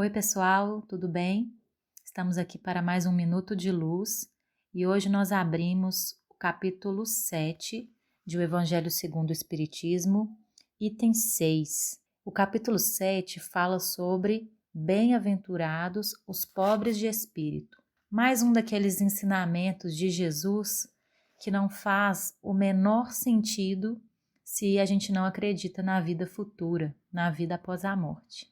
Oi, pessoal, tudo bem? Estamos aqui para mais um Minuto de Luz e hoje nós abrimos o capítulo 7 de O Evangelho segundo o Espiritismo, item 6. O capítulo 7 fala sobre bem-aventurados os pobres de espírito. Mais um daqueles ensinamentos de Jesus que não faz o menor sentido se a gente não acredita na vida futura, na vida após a morte.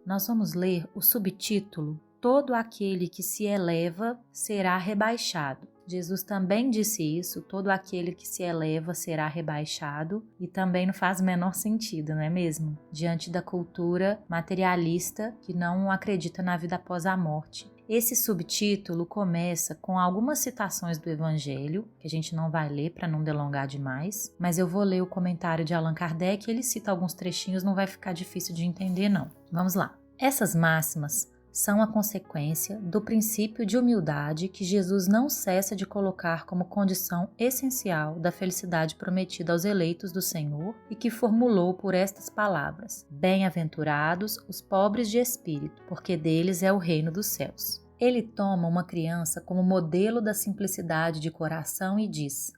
Nós vamos ler o subtítulo Todo aquele que se eleva será rebaixado. Jesus também disse isso, todo aquele que se eleva será rebaixado, e também não faz o menor sentido, não é mesmo? Diante da cultura materialista que não acredita na vida após a morte. Esse subtítulo começa com algumas citações do Evangelho, que a gente não vai ler para não delongar demais, mas eu vou ler o comentário de Allan Kardec, ele cita alguns trechinhos, não vai ficar difícil de entender não. Vamos lá. Essas máximas são a consequência do princípio de humildade que Jesus não cessa de colocar como condição essencial da felicidade prometida aos eleitos do Senhor e que formulou por estas palavras: Bem-aventurados os pobres de espírito, porque deles é o reino dos céus. Ele toma uma criança como modelo da simplicidade de coração e diz: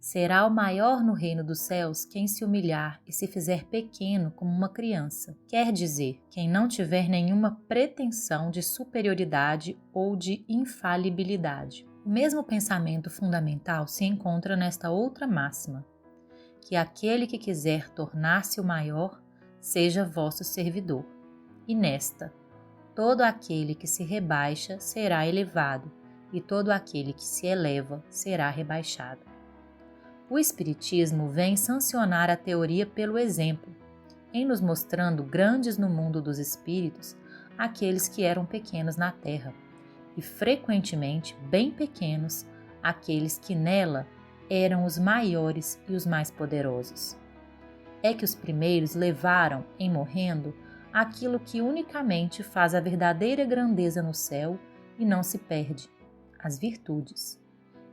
Será o maior no reino dos céus quem se humilhar e se fizer pequeno como uma criança. Quer dizer, quem não tiver nenhuma pretensão de superioridade ou de infalibilidade. O mesmo pensamento fundamental se encontra nesta outra máxima, que aquele que quiser tornar-se o maior, seja vosso servidor. E nesta, todo aquele que se rebaixa será elevado, e todo aquele que se eleva será rebaixado. O Espiritismo vem sancionar a teoria pelo exemplo, em nos mostrando grandes no mundo dos espíritos aqueles que eram pequenos na terra, e frequentemente bem pequenos aqueles que nela eram os maiores e os mais poderosos. É que os primeiros levaram, em morrendo, aquilo que unicamente faz a verdadeira grandeza no céu e não se perde, as virtudes,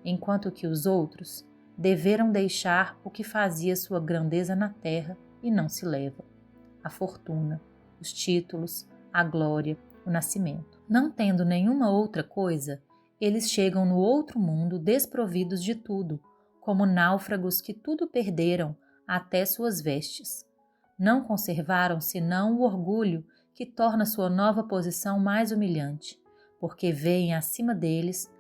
enquanto que os outros deveram deixar o que fazia sua grandeza na terra e não se leva: a fortuna, os títulos, a glória, o nascimento. Não tendo nenhuma outra coisa, eles chegam no outro mundo desprovidos de tudo, como náufragos que tudo perderam, até suas vestes. Não conservaram senão o orgulho que torna sua nova posição mais humilhante, porque veem acima deles,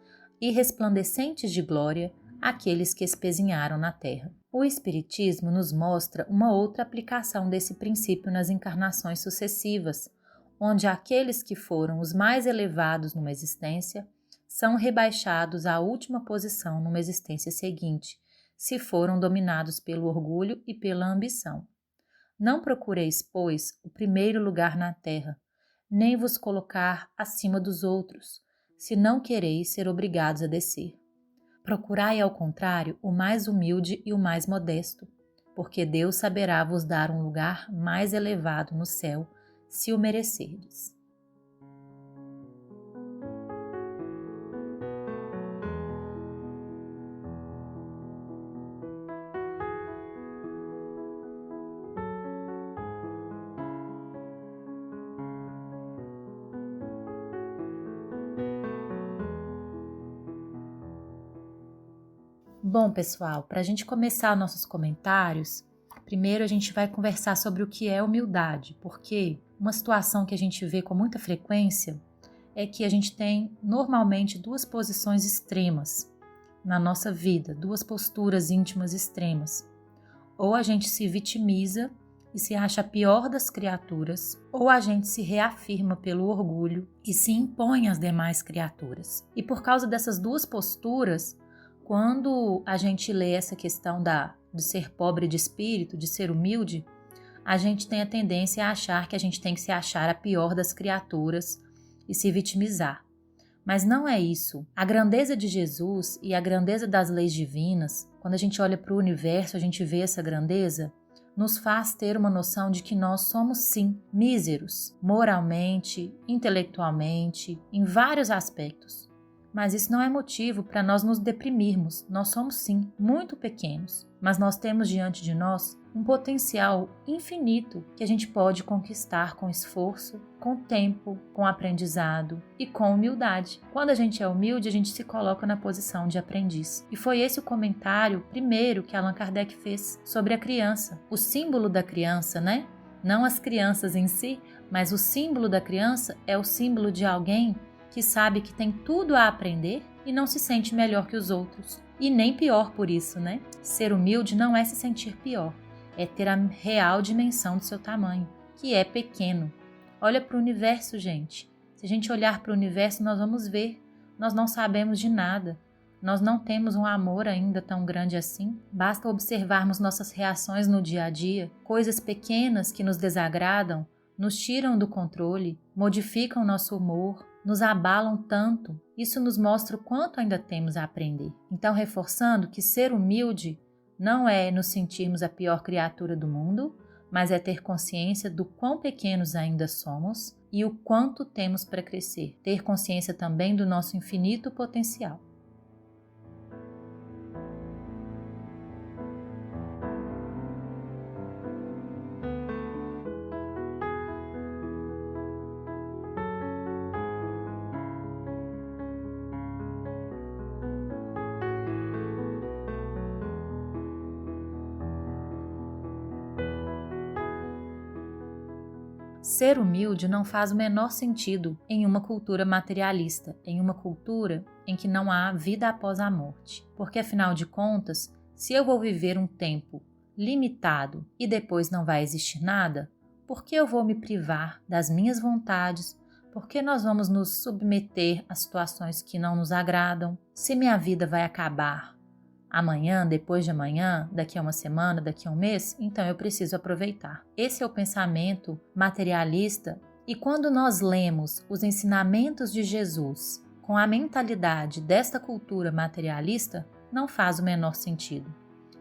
e resplandecentes de glória, aqueles que espezinharam na terra. O Espiritismo nos mostra uma outra aplicação desse princípio nas encarnações sucessivas, onde aqueles que foram os mais elevados numa existência são rebaixados à última posição numa existência seguinte, se foram dominados pelo orgulho e pela ambição. Não procureis, pois, o primeiro lugar na terra, nem vos colocar acima dos outros, se não quereis ser obrigados a descer. Procurai, ao contrário, o mais humilde e o mais modesto, porque Deus saberá vos dar um lugar mais elevado no céu, se o merecerdes. Bom, pessoal, para a gente começar nossos comentários, primeiro a gente vai conversar sobre o que é humildade, porque uma situação que a gente vê com muita frequência é que a gente tem normalmente duas posições extremas na nossa vida, duas posturas íntimas extremas. Ou a gente se vitimiza e se acha a pior das criaturas, ou a gente se reafirma pelo orgulho e se impõe às demais criaturas. E por causa dessas duas posturas, quando a gente lê essa questão de ser pobre de espírito, de ser humilde, a gente tem a tendência a achar que a gente tem que se achar a pior das criaturas e se vitimizar. Mas não é isso. A grandeza de Jesus e a grandeza das leis divinas, quando a gente olha para o universo, a gente vê essa grandeza, nos faz ter uma noção de que nós somos sim míseros, moralmente, intelectualmente, em vários aspectos. Mas isso não é motivo para nós nos deprimirmos. Nós somos sim muito pequenos, mas nós temos diante de nós um potencial infinito que a gente pode conquistar com esforço, com tempo, com aprendizado e com humildade. Quando a gente é humilde, a gente se coloca na posição de aprendiz. E foi esse o comentário primeiro que Allan Kardec fez sobre a criança. O símbolo da criança, né? Não as crianças em si, mas o símbolo da criança é o símbolo de alguém que sabe que tem tudo a aprender e não se sente melhor que os outros. E nem pior por isso, né? Ser humilde não é se sentir pior, é ter a real dimensão do seu tamanho, que é pequeno. Olha para o universo, gente. Se a gente olhar para o universo, nós vamos ver. Nós não sabemos de nada. Nós não temos um amor ainda tão grande assim. Basta observarmos nossas reações no dia a dia. Coisas pequenas que nos desagradam, nos tiram do controle, modificam nosso humor, nos abalam tanto. Isso nos mostra o quanto ainda temos a aprender. Então, reforçando que ser humilde não é nos sentirmos a pior criatura do mundo, mas é ter consciência do quão pequenos ainda somos e o quanto temos para crescer. Ter consciência também do nosso infinito potencial. Ser humilde não faz o menor sentido em uma cultura materialista, em uma cultura em que não há vida após a morte. Porque, afinal de contas, se eu vou viver um tempo limitado e depois não vai existir nada, por que eu vou me privar das minhas vontades? Por que nós vamos nos submeter a situações que não nos agradam? Se minha vida vai acabar amanhã, depois de amanhã, daqui a uma semana, daqui a um mês, então eu preciso aproveitar. Esse é o pensamento materialista, e quando nós lemos os ensinamentos de Jesus com a mentalidade desta cultura materialista, não faz o menor sentido.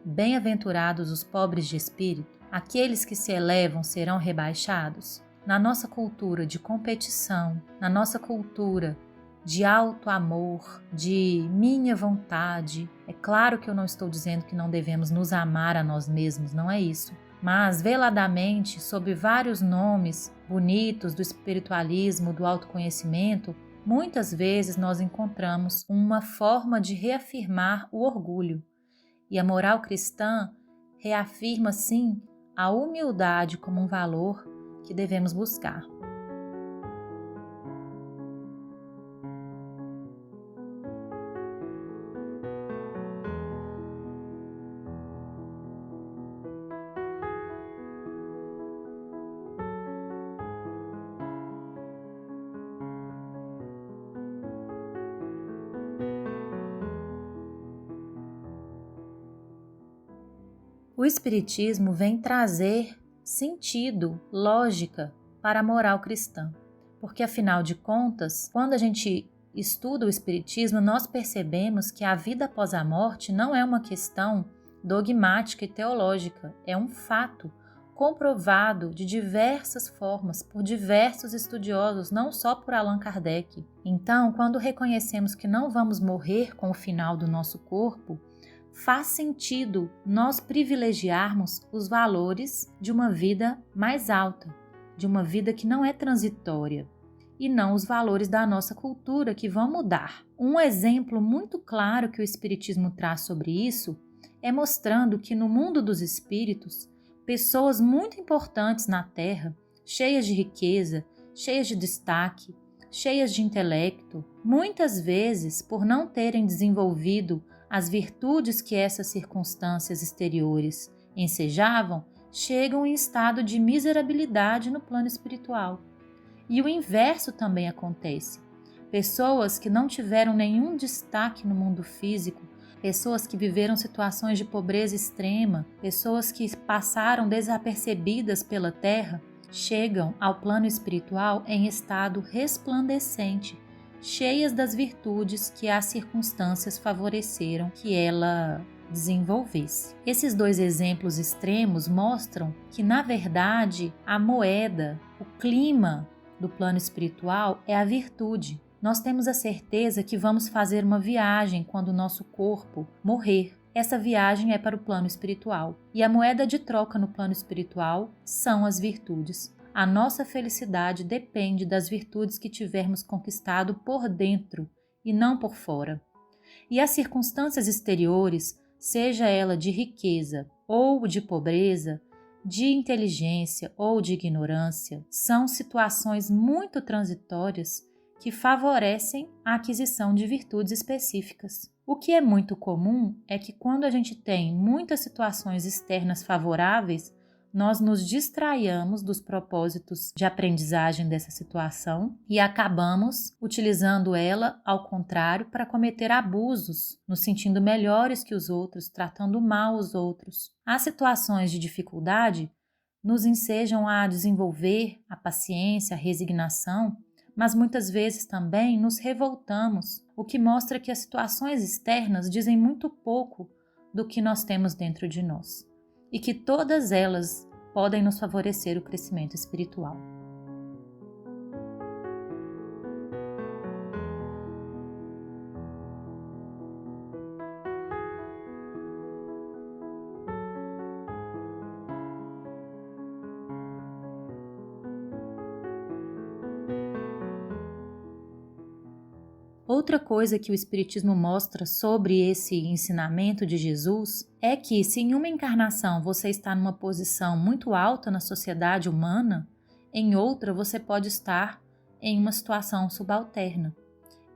Bem-aventurados os pobres de espírito, aqueles que se elevam serão rebaixados. Na nossa cultura de competição, na nossa cultura de alto amor, de minha vontade. É claro que eu não estou dizendo que não devemos nos amar a nós mesmos, não é isso. Mas, veladamente, sob vários nomes bonitos do espiritualismo, do autoconhecimento, muitas vezes nós encontramos uma forma de reafirmar o orgulho. E a moral cristã reafirma, sim, a humildade como um valor que devemos buscar. O Espiritismo vem trazer sentido, lógica para a moral cristã, porque afinal de contas, quando a gente estuda o Espiritismo, nós percebemos que a vida após a morte não é uma questão dogmática e teológica, é um fato comprovado de diversas formas por diversos estudiosos, não só por Allan Kardec. Então, quando reconhecemos que não vamos morrer com o final do nosso corpo, faz sentido nós privilegiarmos os valores de uma vida mais alta, de uma vida que não é transitória, e não os valores da nossa cultura que vão mudar. Um exemplo muito claro que o Espiritismo traz sobre isso é mostrando que no mundo dos espíritos, pessoas muito importantes na Terra, cheias de riqueza, cheias de destaque, cheias de intelecto, muitas vezes por não terem desenvolvido as virtudes que essas circunstâncias exteriores ensejavam, chegam em estado de miserabilidade no plano espiritual. E o inverso também acontece. Pessoas que não tiveram nenhum destaque no mundo físico, pessoas que viveram situações de pobreza extrema, pessoas que passaram desapercebidas pela terra, chegam ao plano espiritual em estado resplandecente, cheias das virtudes que as circunstâncias favoreceram que ela desenvolvesse. Esses dois exemplos extremos mostram que, na verdade, a moeda, o clima do plano espiritual é a virtude. Nós temos a certeza que vamos fazer uma viagem quando o nosso corpo morrer. Essa viagem é para o plano espiritual. E a moeda de troca no plano espiritual são as virtudes. A nossa felicidade depende das virtudes que tivermos conquistado por dentro e não por fora. E as circunstâncias exteriores, seja ela de riqueza ou de pobreza, de inteligência ou de ignorância, são situações muito transitórias que favorecem a aquisição de virtudes específicas. O que é muito comum é que quando a gente tem muitas situações externas favoráveis, nós nos distraiamos dos propósitos de aprendizagem dessa situação e acabamos utilizando ela, ao contrário, para cometer abusos, nos sentindo melhores que os outros, tratando mal os outros. As situações de dificuldade nos ensejam a desenvolver a paciência, a resignação, mas muitas vezes também nos revoltamos, o que mostra que as situações externas dizem muito pouco do que nós temos dentro de nós, e que todas elas podem nos favorecer o crescimento espiritual. Outra coisa que o Espiritismo mostra sobre esse ensinamento de Jesus é que, se em uma encarnação você está numa posição muito alta na sociedade humana, em outra você pode estar em uma situação subalterna.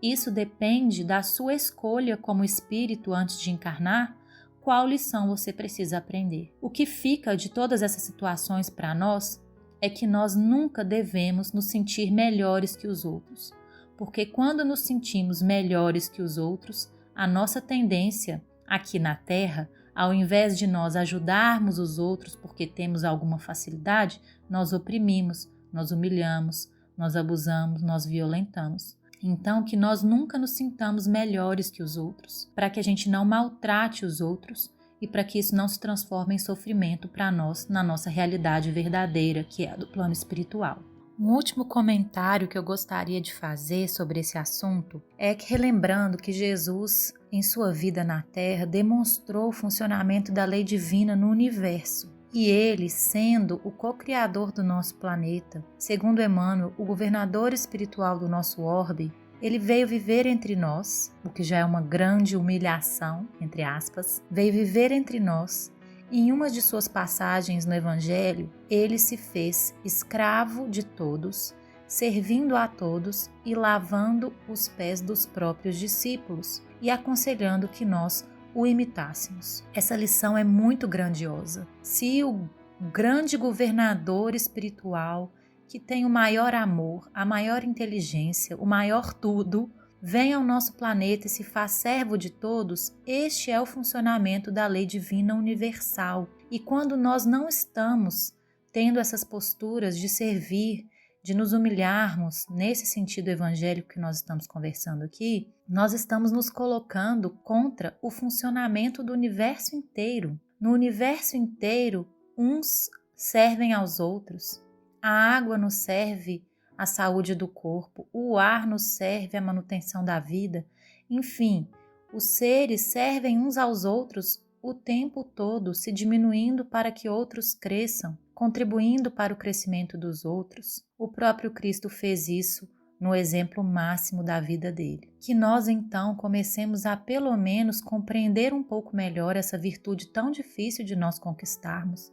Isso depende da sua escolha como espírito antes de encarnar, qual lição você precisa aprender. O que fica de todas essas situações para nós é que nós nunca devemos nos sentir melhores que os outros. Porque quando nos sentimos melhores que os outros, a nossa tendência aqui na Terra, ao invés de nós ajudarmos os outros porque temos alguma facilidade, nós oprimimos, nós humilhamos, nós abusamos, nós violentamos. Então, que nós nunca nos sintamos melhores que os outros, para que a gente não maltrate os outros e para que isso não se transforme em sofrimento para nós na nossa realidade verdadeira, que é a do plano espiritual. Um último comentário que eu gostaria de fazer sobre esse assunto é que, relembrando que Jesus, em sua vida na Terra, demonstrou o funcionamento da lei divina no universo. E ele, sendo o co-criador do nosso planeta, segundo Emmanuel, o governador espiritual do nosso orbe, ele veio viver entre nós, o que já é uma grande humilhação, entre aspas, veio viver entre nós. Em uma de suas passagens no Evangelho, ele se fez escravo de todos, servindo a todos e lavando os pés dos próprios discípulos e aconselhando que nós o imitássemos. Essa lição é muito grandiosa. Se o grande governador espiritual, que tem o maior amor, a maior inteligência, o maior tudo, vem ao nosso planeta e se faz servo de todos, este é o funcionamento da lei divina universal. E quando nós não estamos tendo essas posturas de servir, de nos humilharmos, nesse sentido evangélico que nós estamos conversando aqui, nós estamos nos colocando contra o funcionamento do universo inteiro. No universo inteiro, uns servem aos outros. A água nos serve a saúde do corpo, o ar nos serve à manutenção da vida, enfim, os seres servem uns aos outros o tempo todo, se diminuindo para que outros cresçam, contribuindo para o crescimento dos outros. O próprio Cristo fez isso no exemplo máximo da vida dele. Que nós então comecemos a pelo menos compreender um pouco melhor essa virtude tão difícil de nós conquistarmos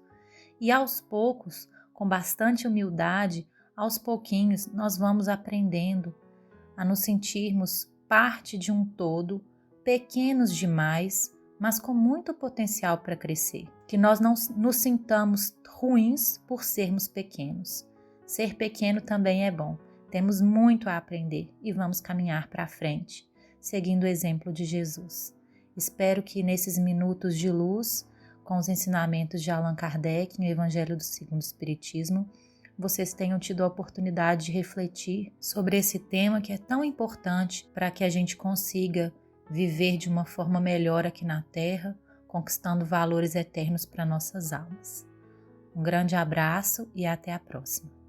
e aos poucos, com bastante humildade, aos pouquinhos nós vamos aprendendo a nos sentirmos parte de um todo, pequenos demais, mas com muito potencial para crescer. Que nós não nos sintamos ruins por sermos pequenos. Ser pequeno também é bom. Temos muito a aprender e vamos caminhar para frente, seguindo o exemplo de Jesus. Espero que nesses minutos de luz, com os ensinamentos de Allan Kardec no Evangelho segundo o Espiritismo, vocês tenham tido a oportunidade de refletir sobre esse tema que é tão importante para que a gente consiga viver de uma forma melhor aqui na Terra, conquistando valores eternos para nossas almas. Um grande abraço e até a próxima.